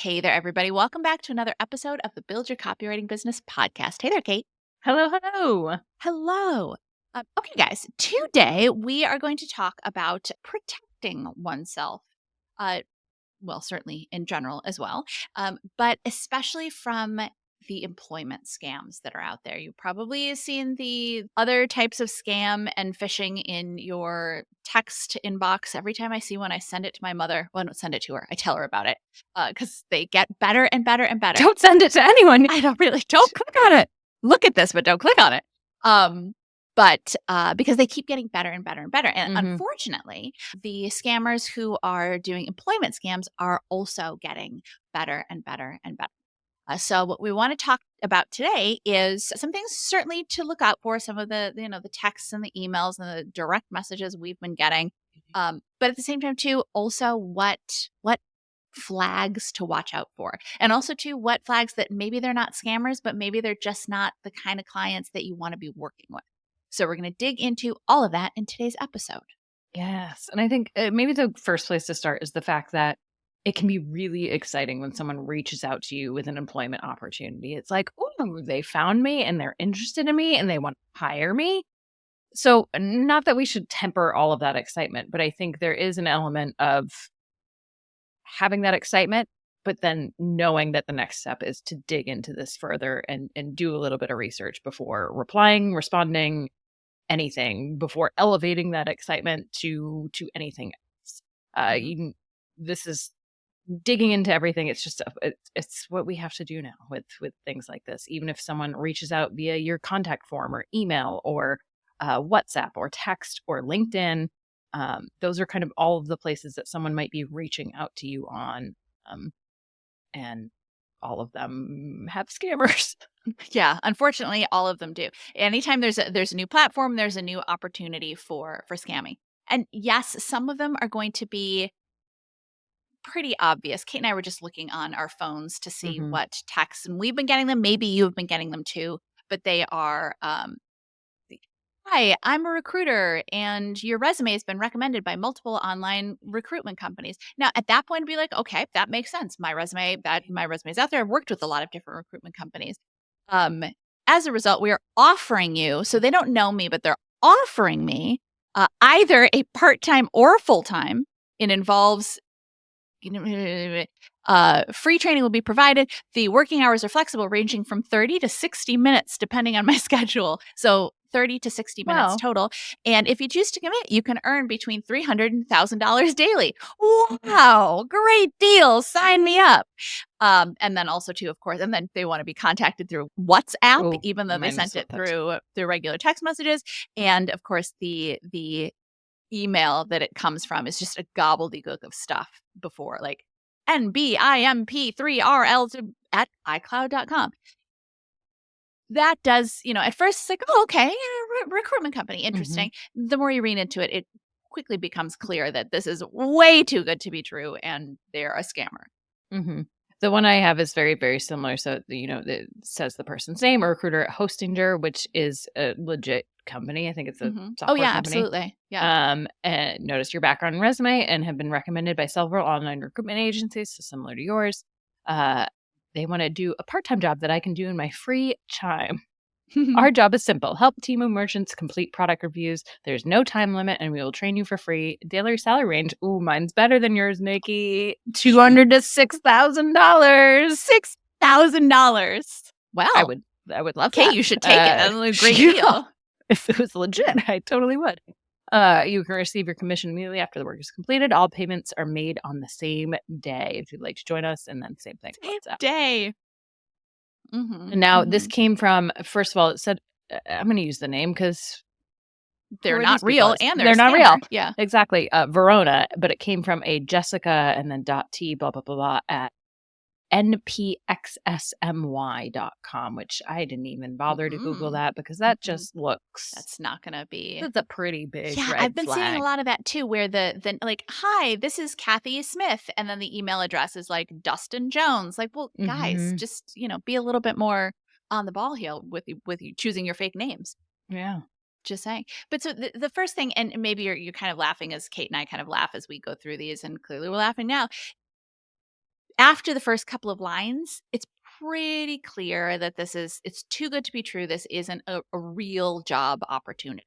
Hey there, everybody. Welcome back to another episode of the Build Your Copywriting Business podcast. Hey there, Kate. Hello, hello. Hello. Okay, guys, today we are going to talk about protecting oneself. Well, certainly in general as well, but especially from the employment scams that are out there. You've probably seen the other types of scam and phishing in your text inbox. Every time I see one, I send it to my mother. Well, I don't send it to her. I tell her about it because they get better and better and better. Don't send it to anyone. I don't click on it. Look at this, but don't click on it. But because they keep getting better and better and better. And unfortunately, the scammers who are doing employment scams are also getting better and better and better. So what we want to talk about today is some things certainly to look out for, some of the texts and the emails and the direct messages we've been getting. But at the same time too, also what flags to watch out for, and also too what flags that maybe they're not scammers, but maybe they're just not the kind of clients that you want to be working with. So we're going to dig into all of that in today's episode. Yes. And I think maybe the first place to start is the fact that it can be really exciting when someone reaches out to you with an employment opportunity. It's like, oh, they found me and they're interested in me and they want to hire me. So not that we should temper all of that excitement, but I think there is an element of having that excitement, but then knowing that the next step is to dig into this further and do a little bit of research before replying, responding, anything, before elevating that excitement to anything else. This is digging into everything. It's just it's what we have to do now with things like this. Even if someone reaches out via your contact form or email or WhatsApp or text or LinkedIn, those are kind of all of the places that someone might be reaching out to you on, and all of them have scammers. Yeah, unfortunately, all of them do. Anytime there's a new platform, there's a new opportunity for scamming. And yes, some of them are going to be pretty obvious. Kate and I were just looking on our phones to see what texts, and we've been getting them. Maybe you've been getting them too, but they are, hi, I'm a recruiter and your resume has been recommended by multiple online recruitment companies. Now, at that point, I'd be like, okay, that makes sense. My resume is out there. I've worked with a lot of different recruitment companies. As a result, we are offering you, so they don't know me, but they're offering me either a part-time or full-time. It involves free training will be provided. The working hours are flexible, ranging from 30 to 60 minutes, depending on my schedule. So 30 to 60 minutes total. And if you choose to commit, you can earn between $300 and $1,000 daily. Wow, great deal. Sign me up. And then also too, of course, and then they want to be contacted through WhatsApp, even though they sent it through regular text messages. And of course, the email that it comes from is just a gobbledygook of stuff before, like NBIMP3RL at iCloud.com. That does, at first it's like, oh, okay, recruitment company, interesting. The more you read into it, it quickly becomes clear that this is way too good to be true and they're a scammer. The one I have is very, very similar. So, it says the person's name, a recruiter at Hostinger, which is a legit company. I think it's a software company. Oh, yeah, absolutely. Yeah. And notice your background and resume and have been recommended by several online recruitment agencies, so similar to yours. They want to do a part-time job that I can do in my free time. Our job is simple. Help team of merchants complete product reviews. There's no time limit, and we will train you for free. Daily salary range. Ooh, mine's better than yours, Nicki. $200 to $6,000. $6,000. Wow. I would love Kate, that. you should take it. That's a great deal. If it was legit, I totally would. You can receive your commission immediately after the work is completed. All payments are made on the same day if you'd like to join us, and then same thing. Same day. And now this came from, first of all, it said, I'm going to use the name because they're not real and they're not real. Yeah, exactly. Verona, but it came from a Jessica and then .t blah, blah, blah, blah at npxsmy.com, which I didn't even bother to Google that because that just looks. That's not going to be. That's a pretty big red I've been flag. Seeing a lot of that too, where the like, hi, this is Kathy Smith. And then the email address is like Dustin Jones. Like, well, guys, just, be a little bit more on the ball here with you choosing your fake names. Yeah. Just saying. But so the first thing, and maybe you're kind of laughing as Kate and I kind of laugh as we go through these, and clearly we're laughing now. after the first couple of lines, it's pretty clear that it's too good to be true. This isn't a real job opportunity.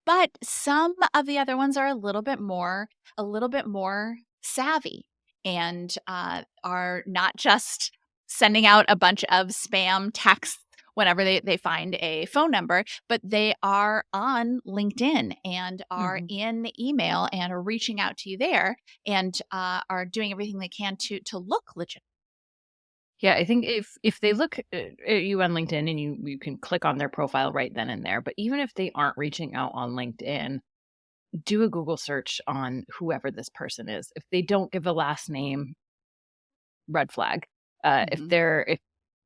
But some of the other ones are a little bit more savvy and are not just sending out a bunch of spam texts whenever they find a phone number, but they are on LinkedIn and are Mhm. in email and are reaching out to you there and are doing everything they can to look legit. Yeah, I think if they look at you on LinkedIn and you can click on their profile right then and there, but even if they aren't reaching out on LinkedIn, do a Google search on whoever this person is. If they don't give a last name, red flag. Mhm. If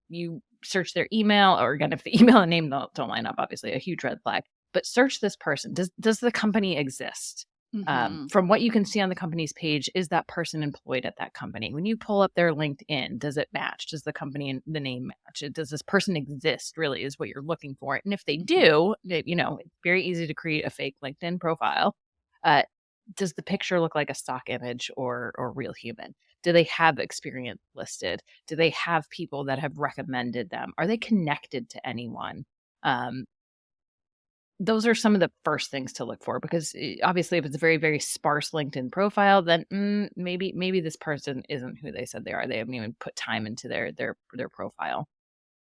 you search their email, or again, if the email and name don't line up, obviously a huge red flag. But search this person. Does the company exist? Mhm. From what you can see on the company's page, is that person employed at that company? When you pull up their LinkedIn, does it match? Does the company and the name match? Does this person exist? Really, is what you're looking for. And if they Mhm. do, it's very easy to create a fake LinkedIn profile. Uh, does the picture look like a stock image or real human? Do they have experience listed? Do they have people that have recommended them? Are they connected to anyone? Um, those are some of the first things to look for because obviously, if it's a very very sparse LinkedIn profile, then maybe this person isn't who they said they are. They haven't even put time into their profile.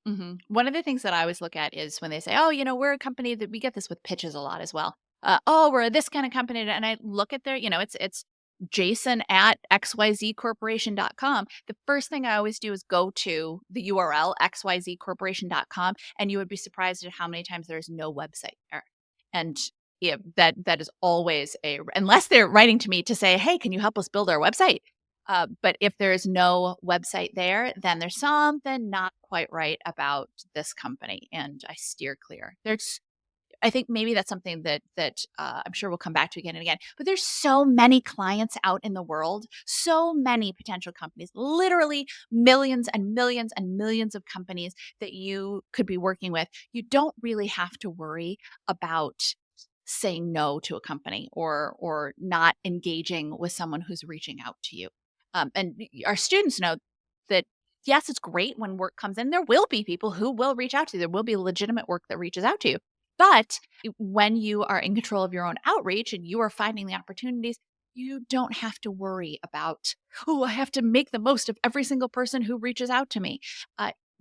Mhm. One of the things that I always look at is when they say, "Oh, we're a company that," we get this with pitches a lot as well. "Oh, we're this kind of company," and I look at their, it's Jason at xyzcorporation.com. The first thing I always do is go to the URL xyzcorporation.com, and you would be surprised at how many times there is no website there. And yeah, that is always unless they're writing to me to say, "Hey, can you help us build our website?" But if there's no website there, then there's something not quite right about this company, and I steer clear. I think maybe that's something that I'm sure we'll come back to again and again. But there's so many clients out in the world, so many potential companies, literally millions and millions and millions of companies that you could be working with. You don't really have to worry about saying no to a company or not engaging with someone who's reaching out to you. Our students know that yes, it's great when work comes in. There will be people who will reach out to you. There will be legitimate work that reaches out to you. But when you are in control of your own outreach and you are finding the opportunities, you don't have to worry about, oh, I have to make the most of every single person who reaches out to me.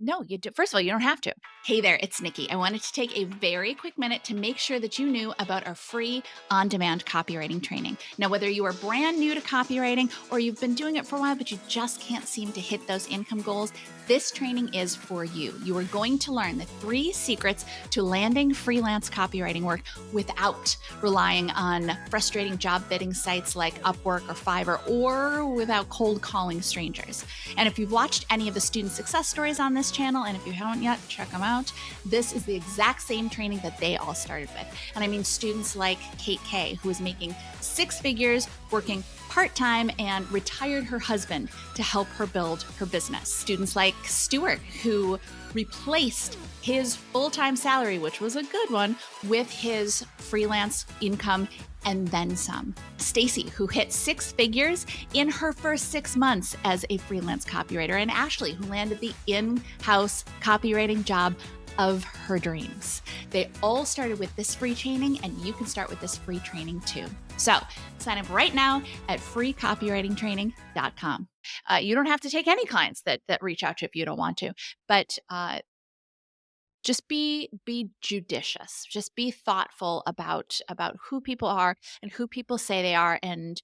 No, you do. First of all, you don't have to. Hey there, it's Nicki. I wanted to take a very quick minute to make sure that you knew about our free on demand copywriting training. Now, whether you are brand new to copywriting or you've been doing it for a while, but you just can't seem to hit those income goals, this training is for you. You are going to learn the 3 secrets to landing freelance copywriting work without relying on frustrating job bidding sites like Upwork or Fiverr, or without cold calling strangers. And if you've watched any of the student success stories on this channel, and if you haven't yet, check them out. This is the exact same training that they all started with. And I mean students like Kate K, who is making 6 figures working part-time and retired her husband to help her build her business. Students like Stuart, who replaced his full-time salary, which was a good one, with his freelance income and then some. Stacy, who hit 6 figures in her first 6 months as a freelance copywriter, and Ashley, who landed the in-house copywriting job of her dreams. They all started with this free training, and you can start with this free training too. So sign up right now at freecopywritingtraining.com. You don't have to take any clients that reach out to you if you don't want to, but just be judicious. Just be thoughtful about who people are and who people say they are, and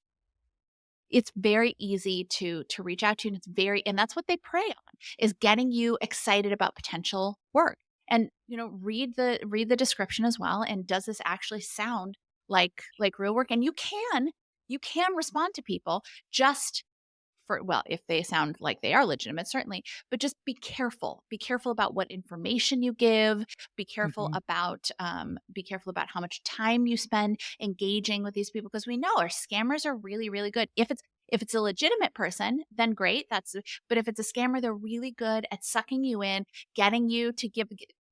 it's very easy to reach out to, and and that's what they prey on, is getting you excited about potential work. And read the description as well, and does this actually sound like real work? And you can respond to people, just for, well, if they sound like they are legitimate, certainly, but just be careful about what information you give. Mhm. Be careful about how much time you spend engaging with these people, because we know our scammers are really really good. If it's a legitimate person, then great. But if it's a scammer, they're really good at sucking you in, getting you to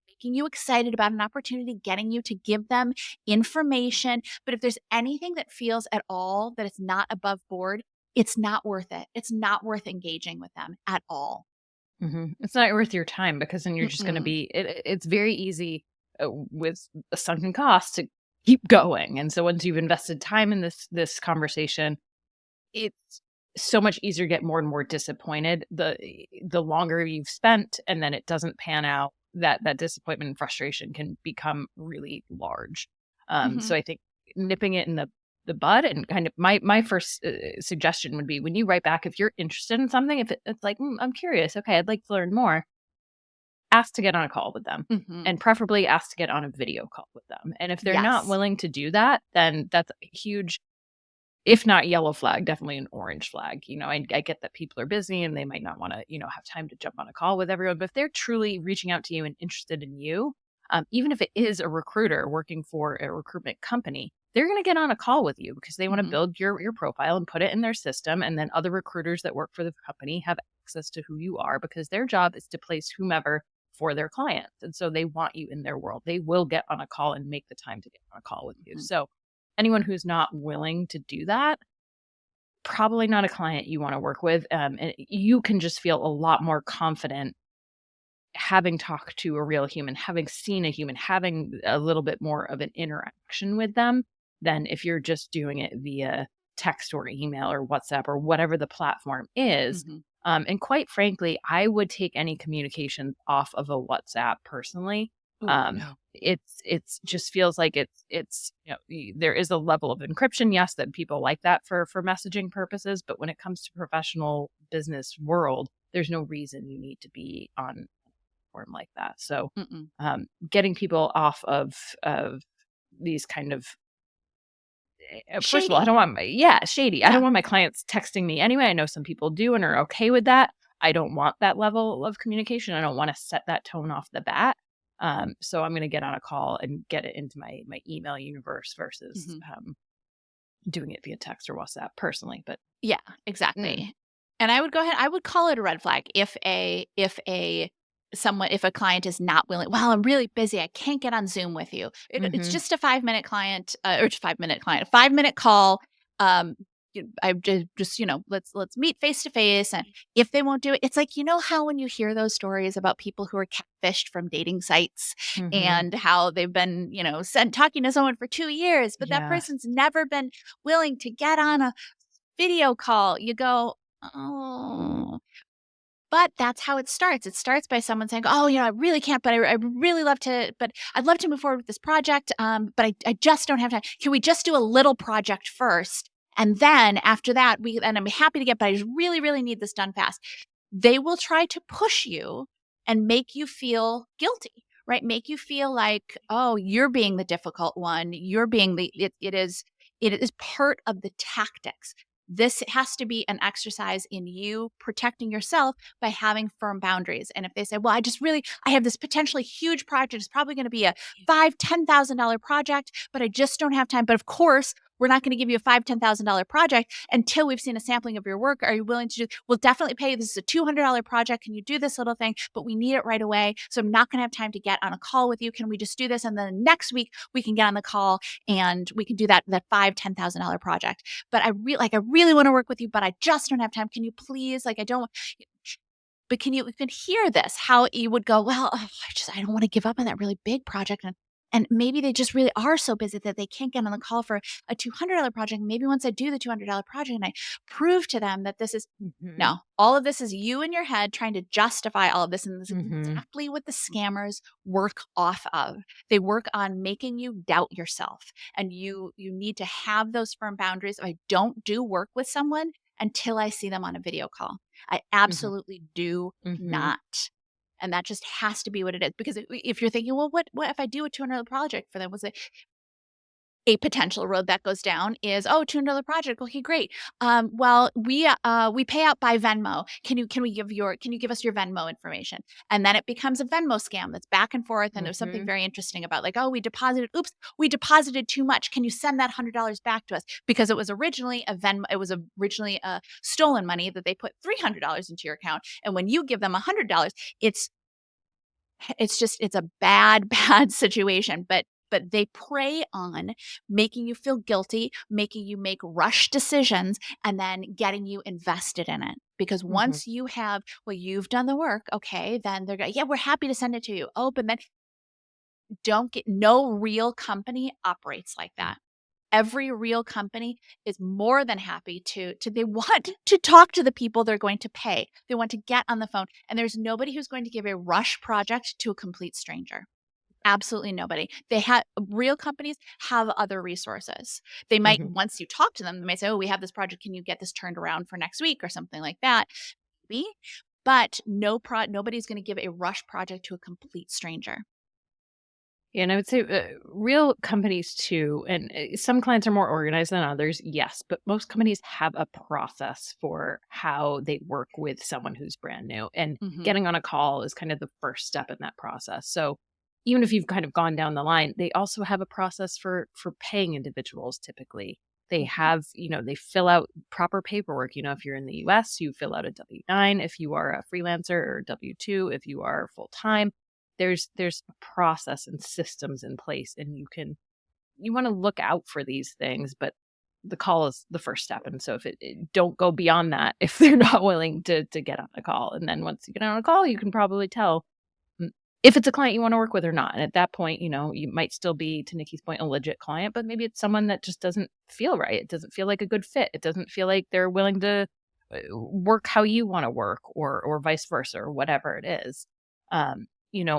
making you excited about an opportunity, getting you to give them information. But if there's anything that feels at all that it's not above board, it's not worth it. It's not worth engaging with them at all. It's not worth your time because then you're just going to Mm-mm. be. It's very easy with a sunken cost to keep going, and so once you've invested time in this conversation, it's so much easier to get more and more disappointed the longer you've spent, and then it doesn't pan out. That disappointment and frustration can become really large. Mhm. So I think nipping it in the bud, and kind of my first suggestion would be, when you write back, if you're interested in something, if it's like, I'm curious, okay, I'd like to learn more, ask to get on a call with them, Mhm. and preferably ask to get on a video call with them. And if they're not Yes. willing to do that, then that's a huge, if not yellow flag, definitely an orange flag. I get that people are busy and they might not want to, have time to jump on a call with everyone. But if they're truly reaching out to you and interested in you, even if it is a recruiter working for a recruitment company, they're going to get on a call with you because they want to Mhm. build your profile and put it in their system. And then other recruiters that work for the company have access to who you are, because their job is to place whomever for their clients. And so they want you in their world. They will get on a call and make the time to get on a call with you. Mhm. So anyone who's not willing to do that, probably not a client you want to work with. And you can just feel a lot more confident having talked to a real human, having seen a human, having a little bit more of an interaction with them, than if you're just doing it via text or email or WhatsApp or whatever the platform is. Mhm. And quite frankly, I would take any communication off of a WhatsApp personally. Ooh, no. It's just feels like it's there is a level of encryption, yes, that people like that for messaging purposes, but when it comes to professional business world, there's no reason you need to be on platform like that. So, Mm-mm. getting people off of these kind of, first of all, I Shady. don't want shady. I don't Yeah. want my clients texting me anyway. I know some people do and are okay with that. I don't want that level of communication. I don't want to set that tone off the bat. So I'm going to get on a call and get it into my email universe versus Mhm. doing it via text or WhatsApp personally. But Yeah, mm, exactly. And I would go ahead, I would call it a red flag if a client is not willing, "Well, I'm really busy. I can't get on Zoom with you." It's hmm just a 5-minute client, or just 5-minute client, a 5-minute call. Um, I just, let's meet face to face. And if they won't do it, it's like, how when you hear those stories about people who are catfished from dating sites hmm and how they've been, sent talking to someone for 2 years, but that yes, person's never been willing to get on a video call, you go, "Oh." But that's how it starts. It starts by someone saying, "Oh, I really can't, but I really love to, but I'd love to move forward with this project, but I just don't have time. Can we just do a little project first? And then after that, and I'm happy to get, but I just really, really need this done fast." They will try to push you and make you feel guilty, right? Make you feel like, "Oh, you're being the difficult one. You're being it is part of the tactics." This has to be an exercise in you protecting yourself by having firm boundaries. And if they say, "Well, I have this potentially huge project. It's probably going to be a $5,000-$10,000 project, but I just don't have time. But of course, we're not going to give you a $5,000-$10,000 project until we've seen a sampling of your work. Are you willing to do? We'll definitely pay you. This is a $200 project. Can you do this little thing? But we need it right away. So I'm not going to have time to get on a call with you. Can we just do this? And then next week we can get on the call and we can do that $5,000-$10,000 project. But I really want to work with you, but I just don't have time. Can you please? Like, I don't." But can hear this, how you would go, "Well, I don't wanna give up on that really big project." And maybe they just really are so busy that they can't get on the call for a $200 project. Maybe once I do the $200 project and I prove to them that this is hmm no, all of this is you in your head trying to justify all of this, and this is hmm exactly what the scammers work off of. They work on making you doubt yourself, and you need to have those firm boundaries. I don't do work with someone until I see them on a video call. I hmm absolutely do hmm not. And that just has to be what it is. Because if you're thinking, "Well, what if I do a $200 project for them?" Was it a potential road that goes down is, "Oh, $200 project. Okay, great. Well, we pay out by Venmo. Can you give us your Venmo information?" And then it becomes a Venmo scam that's back and forth. And there's something hmm very interesting about, like, "Oh, we deposited too much. Can you send that $100 back to us?" Because it was originally stolen money that they put $300 into your account. And when you give them $100, it's it's a bad, bad situation. But but they prey on making you feel guilty, making you make rush decisions, and then getting you invested in it. Because Mhm. once you have, well, you've done the work, okay, then they're going, yeah, we're happy to send it to you. Oh, but then no real company operates like that. Every real company is more than happy to they want to talk to the people they're going to pay. They want to get on the phone, and there's nobody who's going to give a rush project to a complete stranger. Absolutely nobody. They have real companies have other resources. They might, Mhm. once you talk to them, they might say, "Oh, we have this project. Can you get this turned around for next week or something like that?" Maybe, but nobody's going to give a rush project to a complete stranger. Yeah, and I would say real companies too, and some clients are more organized than others, yes, but most companies have a process for how they work with someone who's brand new. And Mhm. getting on a call is kind of the first step in that process. So even if you've kind of gone down the line, they also have a process for paying individuals typically. They Mhm. have, they fill out proper paperwork. If you're in the US, you fill out a W-9 if you are a freelancer, or W-2 if you are full time. There's a process and systems in place, and you want to look out for these things, but the call is the first step. And so if don't go beyond that if they're not willing to get on a call. And then once you get on a call, you can probably tell mm, if it's a client you want to work with or not. And at that point, you might still be, to Nikki's point, a legit client, but maybe it's someone that just doesn't feel right. It doesn't feel like a good fit. It doesn't feel like they're willing to work how you want to work, or vice versa, or whatever it is.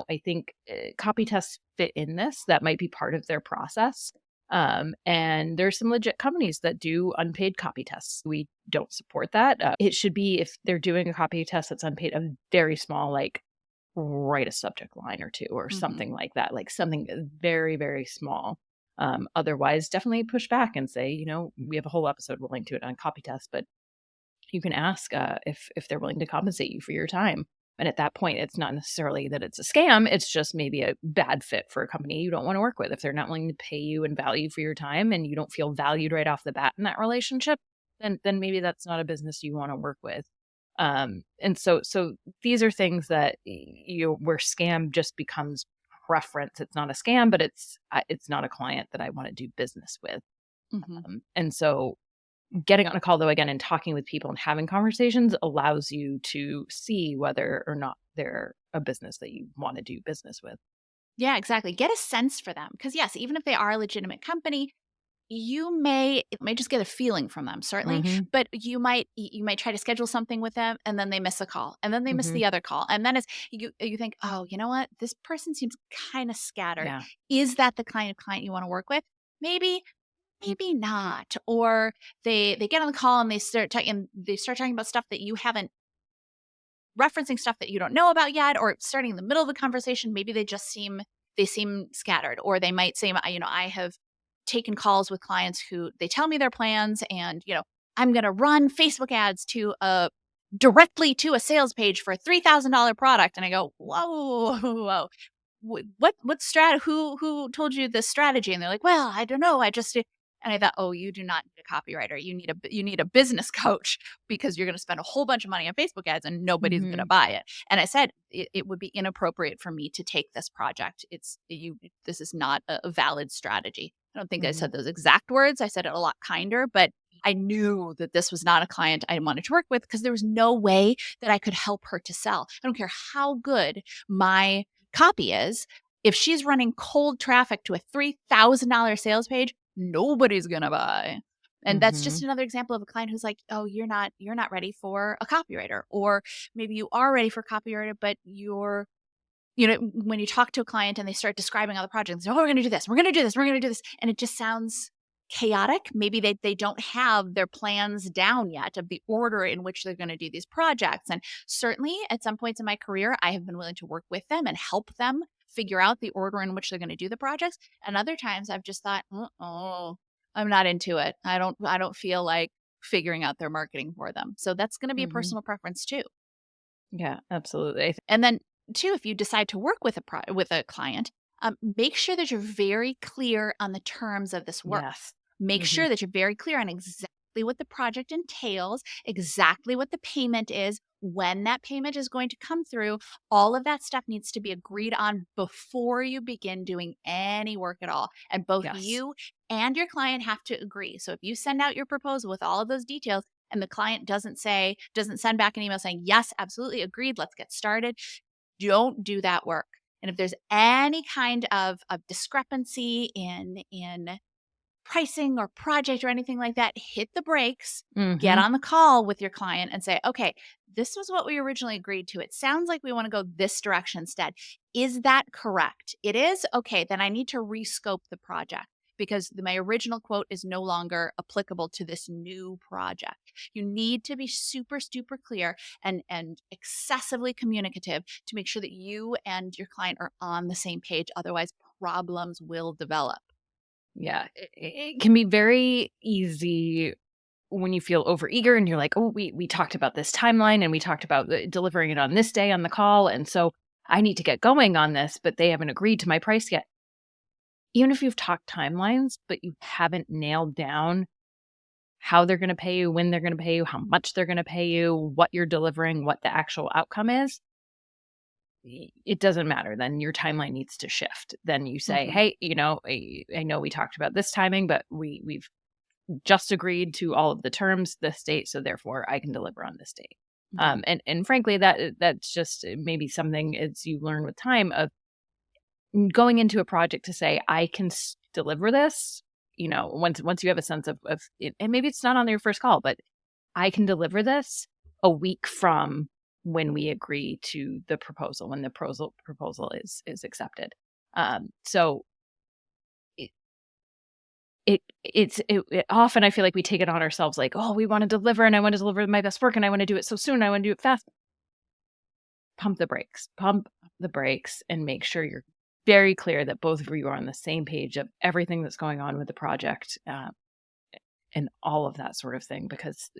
I think copy tests fit in this. That might be part of their process. And there's some legit companies that do unpaid copy tests. We don't support that. It should be, if they're doing a copy test that's unpaid, a very small, like, write a subject line or two or Mhm. something like that, like something very, very small. Otherwise, definitely push back and say, we have a whole episode we'll link to it on copy tests, but you can ask if they're willing to compensate you for your time. And at that point, it's not necessarily that it's a scam. It's just maybe a bad fit for a company you don't want to work with. If they're not willing to pay you and value for your time, and you don't feel valued right off the bat in that relationship, then maybe that's not a business you want to work with. And so these are things that where scam just becomes preference. It's not a scam, but it's not a client that I want to do business with. Mhm. And so getting on a call, though, again, and talking with people and having conversations allows you to see whether or not they're a business that you want to do business with. Yeah, exactly. Get a sense for them, because yes, even if they are a legitimate company, you may just get a feeling from them, certainly, Mhm. but you might try to schedule something with them, and then they miss a call, and then they miss Mhm. the other call, and then you think, "Oh, you know what? This person seems kinda scattered. Yeah. Is that the kind of client you wanna work with? Maybe, maybe not." Or they get on the call and they start talking about stuff that you haven't referencing stuff that you don't know about yet, or starting in the middle of the conversation. Maybe they seem scattered, or they might say, I have taken calls with clients who they tell me their plans, and I'm going to run Facebook ads to a directly to a sales page for a $3,000 product, and I go, whoa, whoa, whoa. What strat? Who told you this strategy? And they're like, well, I don't know. I just and I thought, oh, you do not need a copywriter. You need a business coach, because you're going to spend a whole bunch of money on Facebook ads and nobody's going to Mhm. buy it. And I said it would be inappropriate for me to take this project. This is not a valid strategy. I don't think I Mhm. said those exact words. I said it a lot kinder, but I knew that this was not a client I wanted to work with, because there was no way that I could help her to sell. I don't care how good my copy is. If she's running cold traffic to a $3,000 sales page, nobody's gonna buy. And that's just Mhm. another example of a client who's like, "Oh, you're not ready for a copywriter." Or maybe you are ready for a copywriter, but when you talk to a client and they start describing all the projects, "Oh, we're gonna do this, we're gonna do this, we're gonna do this," and it just sounds chaotic. Maybe they don't have their plans down yet of the order in which they're gonna do these projects. And certainly at some points in my career, I have been willing to work with them and help them figure out the order in which they're gonna do the projects. And other times I've just thought, "Oh, I'm not into it. I don't feel like figuring out their marketing for them." So that's gonna be a Mhm. personal preference too. Yeah, absolutely. And then too, if you decide to work with with a client, make sure that you're very clear on the terms of this work. Yes. Make Mhm. sure that you're very clear on exactly exactly what the project entails, exactly what the payment is, when that payment is going to come through. All of that stuff needs to be agreed on before you begin doing any work at all. And both Yes. you and your client have to agree. So if you send out your proposal with all of those details and the client doesn't send back an email saying, yes, absolutely agreed, let's get started, don't do that work. And if there's any kind of discrepancy in pricing or project or anything like that, hit the brakes, get Mhm. on the call with your client and say, okay, this was what we originally agreed to. It sounds like we want to go this direction instead. Is that correct? It is? Okay, then I need to rescope the project because my original quote is no longer applicable to this new project. You need to be super, super clear and excessively communicative to make sure that you and your client are on the same page. Otherwise, problems will develop. Yeah, it can be very easy when you feel overeager and you're like, "Oh, we talked about this timeline and we talked about delivering it on this day on the call, and so I need to get going on this, but they haven't agreed to my price yet." Even if you've talked timelines, but you haven't nailed down how they're going to pay you, when they're going to pay you, how much they're going to pay you, what you're delivering, what the actual outcome is, it doesn't matter. Then your timeline needs to shift. Then you say, Mhm. "Hey, I know we talked about this timing, but we've just agreed to all of the terms this date, so therefore I can deliver on this date." Mhm. And frankly, that's just maybe something as you learn with time of going into a project to say I can deliver this. Once you have a sense of it, and maybe it's not on your first call, but I can deliver this a week from when we agree to the proposal, when the proposal is accepted. So often I feel like we take it on ourselves like, "Oh, we wanna deliver, and I wanna deliver my best work, and I wanna do it so soon, I wanna do it fast." Pump the brakes. Pump the brakes and make sure you're very clear that both of you are on the same page of everything that's going on with the project, and all of that sort of thing, because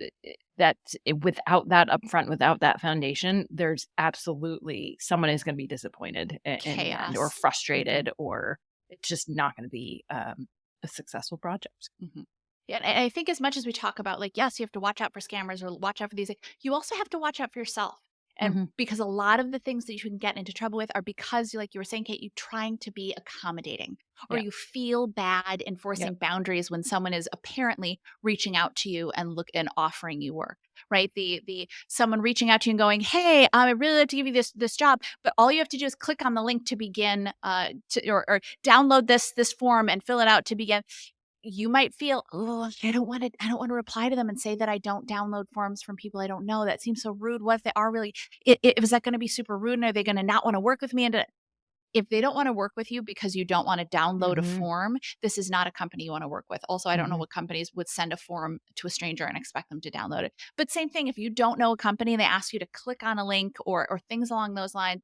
without that upfront, without that foundation, there's absolutely someone is gonna be disappointed in the end or Chaos. Mhm. frustrated, or it's just not gonna be, a successful project. Mhm. Yeah, and I think as much as we talk about, like, yes, you have to watch out for scammers or watch out for these, you also have to watch out for yourself. And Mhm. because a lot of the things that you can get into trouble with are because, like you were saying, Kate, you trying to be accommodating or Yeah. you feel bad Yep. enforcing boundaries when someone is apparently reaching out to you and look and offering you work, right? The someone reaching out to you and going, "Hey, I really like to give you this job, but all you have to do is click on the link to begin or download this form and fill it out to begin." You might feel, "Oh, I don't want to reply to them and say that I don't download forms from people I don't know. That seems so rude. What if they are really is that gonna be super rude, and are they gonna not wanna work with me?" And if they don't wanna work with you because you don't wanna download a Mhm. form, this is not a company you wanna work with. Also, I don't know Mhm. what companies would send a form to a stranger and expect them to download it. But same thing, if you don't know a company and they ask you to click on a link or things along those lines,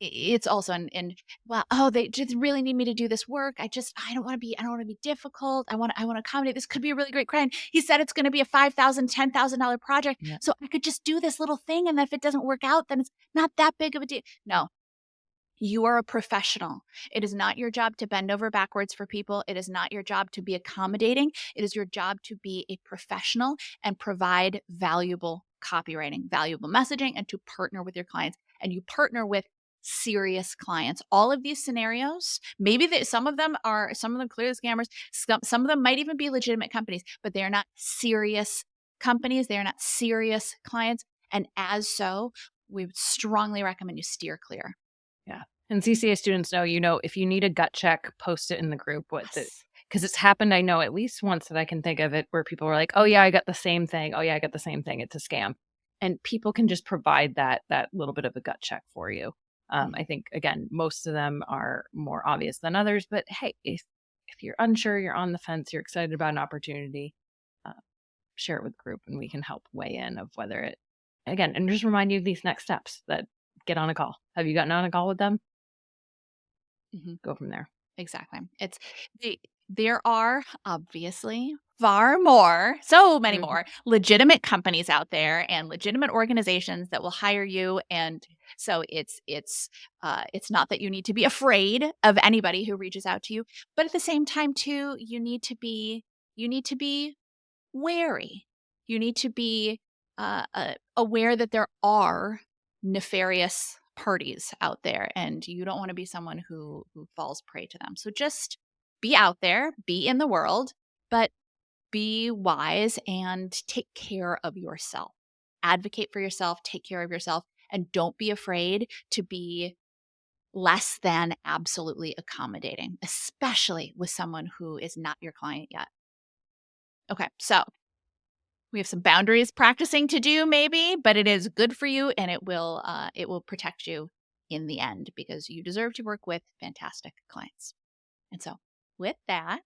it's also in well, oh, they just really need me to do this work. I don't want to be difficult. I want to accommodate. This could be a really great client. He said it's going to be a $5,000, $10,000 project. Yeah. So I could just do this little thing. And then if it doesn't work out, then it's not that big of a deal. No, you are a professional. It is not your job to bend over backwards for people. It is not your job to be accommodating. It is your job to be a professional and provide valuable copywriting, valuable messaging, and to partner with your clients. And you partner with serious clients. All of these scenarios, maybe some of them clearly scammers, some of them might even be legitimate companies, but they are not serious companies. They are not serious clients. And as so, we would strongly recommend you steer clear. Yeah. And CCA students know, if you need a gut check, post it in the group. Yes. Because it's happened, I know at least once that I can think of it, where people were like, "Oh yeah, I got the same thing. Oh yeah, I got the same thing. It's a scam," and people can just provide that little bit of a gut check for you. I Mhm. think again, most of them are more obvious than others, but hey, if you're unsure, you're on the fence, you're excited about an opportunity, uh, share it with the group, and we can help weigh in of whether it again, and just remind you of these next steps that get on a call. Have you gotten on a call with them? Mhm. Go from there. Exactly. It's the there are obviously far more, so many Mhm. more legitimate companies out there and legitimate organizations that will hire you. And so it's not that you need to be afraid of anybody who reaches out to you, but at the same time too, you need to be wary. You need to be aware that there are nefarious parties out there, and you don't want to be someone who falls prey to them. So just be out there, be in the world, but be wise and take care of yourself. Advocate for yourself, take care of yourself, and don't be afraid to be less than absolutely accommodating, especially with someone who is not your client yet. Okay, so we have some boundaries practicing to do maybe, but it is good for you, and it will protect you in the end because you deserve to work with fantastic clients. And so with that,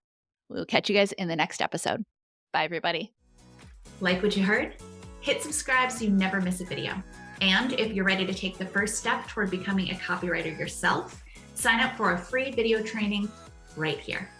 we'll catch you guys in the next episode. Bye, everybody. Like what you heard? Hit subscribe so you never miss a video. And if you're ready to take the first step toward becoming a copywriter yourself, sign up for a free video training right here.